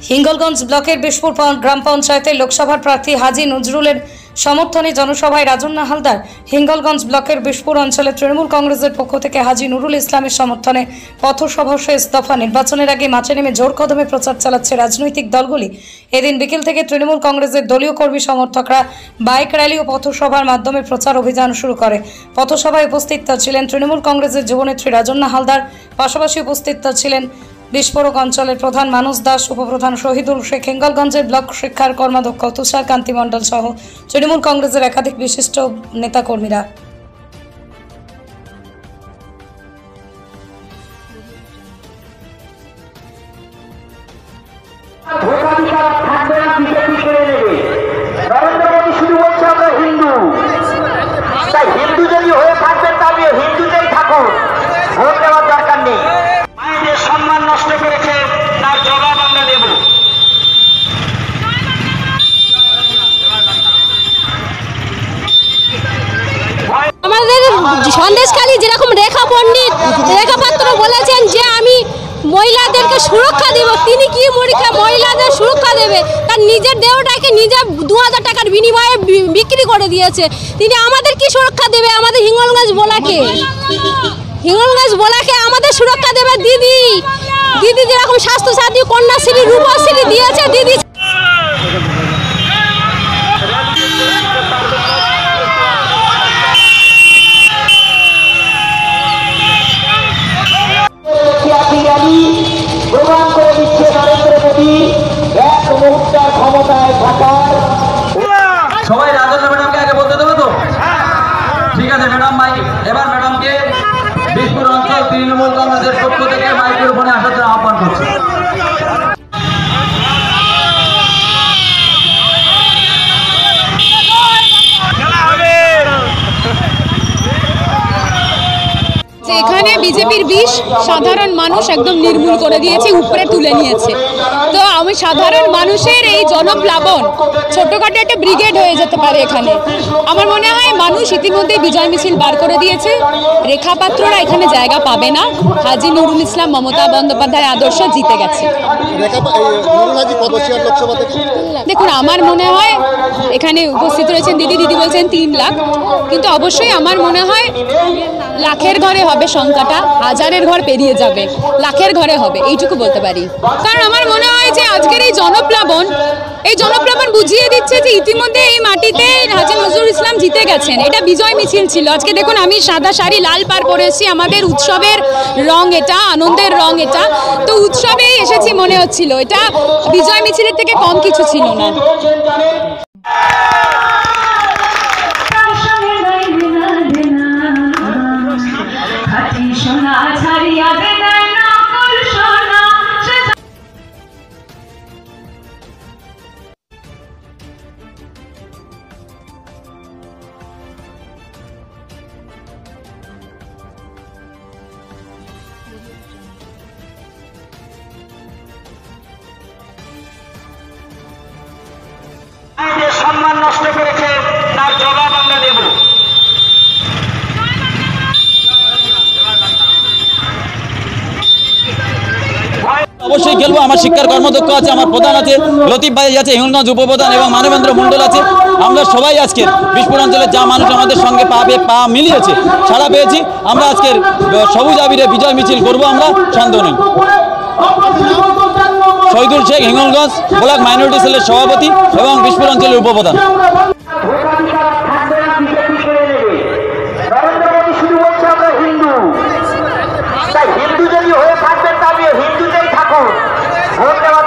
হিঙ্গলগঞ্জ ব্লকের বিশপুর গ্রাম পঞ্চায়েতের লোকসভার প্রার্থী হাজী নজরুলের সমর্থনে জনসভায় রাজন্না হালদার। হিঙ্গলগঞ্জ ব্লকের বিশপুর অঞ্চলে তৃণমূল কংগ্রেসের পক্ষ থেকে হাজী নুরুল ইসলামের সমর্থনে পথসভা শেষ দফা। নির্বাচনের আগে মাঠে নেমে জোর কদমে প্রচার চালাচ্ছে রাজনৈতিক দলগুলি। এদিন বিকেল থেকে তৃণমূল কংগ্রেসের দলীয় কর্মী সমর্থকরা বাইক র্যালি ও পথসভার মাধ্যমে প্রচার অভিযান শুরু করে। পথসভায় উপস্থিত ছিলেন তৃণমূল কংগ্রেসের যুবনেত্রী রাজন্না হালদার। পাশাপাশি উপস্থিত ছিলেন বিস্ফোরক অঞ্চলের প্রধান মানুষ দাস, উপপ্রধান শহীদুল শেখ, হিঙ্গলগঞ্জের ব্লক শিক্ষার কর্মাধ্যক্ষ তুষার কান্তি মণ্ডল সহ তৃণমূল কংগ্রেসের একাধিক বিশিষ্ট নেতাকর্মীরা। হিন্দু যদি হয়ে থাকবেন তবে হিন্দুতেই থাকুন, ভোট দেওয়ার দরকার নেই। মায়েদের সম্মান নষ্ট করেছে, তার জবাব আমরা দেব। আমাদের সন্দেশখালী যেরকম রেখা পণ্ডিত রেখা পাত্র বলেছেন যে আমি মহিলাদেরকে সুরক্ষা দেব, তিনি কি মহিলাদের সুরক্ষা দেবে? তার নিজের দেহটাকে নিজে 2000 টাকার বিনিময়ে বিক্রি করে দিয়েছে। তিনি আমাদের কি সুরক্ষা দেবে? আমাদের হিঙ্গলগঞ্জ বলাকে আমাদের সুরক্ষা দেবে দিদি। দিদি যেরকম স্বাস্থ্যসাথী, কন্যাশ্রী, রূপশ্রী দিয়েছে দিদি। প্রমাণ করে দিচ্ছে নরেন্দ্র মোদী এক মুহূর্তের ক্ষমতায় থাকার। সবাই রাজন্না ম্যাডামকে আগে বলতে দেবো তো? ঠিক আছে ম্যাডাম, এবার ম্যাডামকে বিশপুর অঞ্চল তৃণমূল কংগ্রেসের পক্ষ থেকে মাইকের ফোনে আসার জন্য আহ্বান করছি। এখানে বিজেপির বিষ সাধারণ মানুষ একদম নির্মূল করে দিয়েছে, উপরে তুলে নিয়েছে। তো আমি সাধারণ মানুষের এই জনপ্লাবন ছোটখাটো একটা ব্রিগেড হয়ে যেতে পারে এখানে। আমার মনে হয় মানুষ ইতিমধ্যে বিজয় মিছিল বার করে দিয়েছে। রেখাপাত্ররা এখানে জায়গা পাবে না। হাজী নুরুল ইসলাম, মমতা বন্দ্যোপাধ্যায়ের আদর্শ জিতে গেছে। দেখুন, আমার মনে হয় এখানে উপস্থিত রয়েছেন দিদি বলছেন 3 লাখ, কিন্তু অবশ্যই আমার মনে হয় লাখের ঘরে হবে সংখ্যাটা, হাজারের ঘর পেরিয়ে যাবে, লাখের ঘরে হবে, এইটুকু বলতে পারি। কারণ আমার মনে হয় যে আজকের এই জনপ্লাবন বুঝিয়ে দিচ্ছে যে ইতিমধ্যে এই মাটিতে হাজী নজরুল ইসলাম জিতে গেছেন। এটা বিজয় মিছিল ছিল। আজকে দেখুন, আমি সাদা শাড়ি লাল পাড় পরে এসেছি। আমাদের উৎসবের রং এটা, আনন্দের রং এটা। তো উৎসবেই এসেছি মনে হচ্ছিল, এটা বিজয় মিছিলের থেকে কম কিছু ছিল না। মায়েদের সম্মান নষ্ট করেছে, তার জবাব আমরা দেব। অবশ্যই খেলবো। আমার শিক্ষার কর্মাধ্যক্ষ আছে, আমার প্রধান আছে, লতিফ ভাই আছে, হিঙ্গলগঞ্জ উপপ্রধান এবং মানবেন্দ্র মণ্ডল আছে। আমরা সবাই আজকের বিশপুর অঞ্চলের যা মানুষ আমাদের সঙ্গে পা মিলিয়েছে, ছাড়া পেয়েছি। আমরা আজকের সবুজ আবিরে বিজয় মিছিল করব, আমরা সন্দেহ নেই। শহীদুল শেখ, হিঙ্গলগঞ্জ ব্লক মাইনরিটি সেলের সভাপতি এবং বিশপুর অঞ্চলের উপপ্রধান। হিন্দু যদি হয়ে থাকবেন তবে হিন্দুতেই থাকুন, ভোট দেওয়ার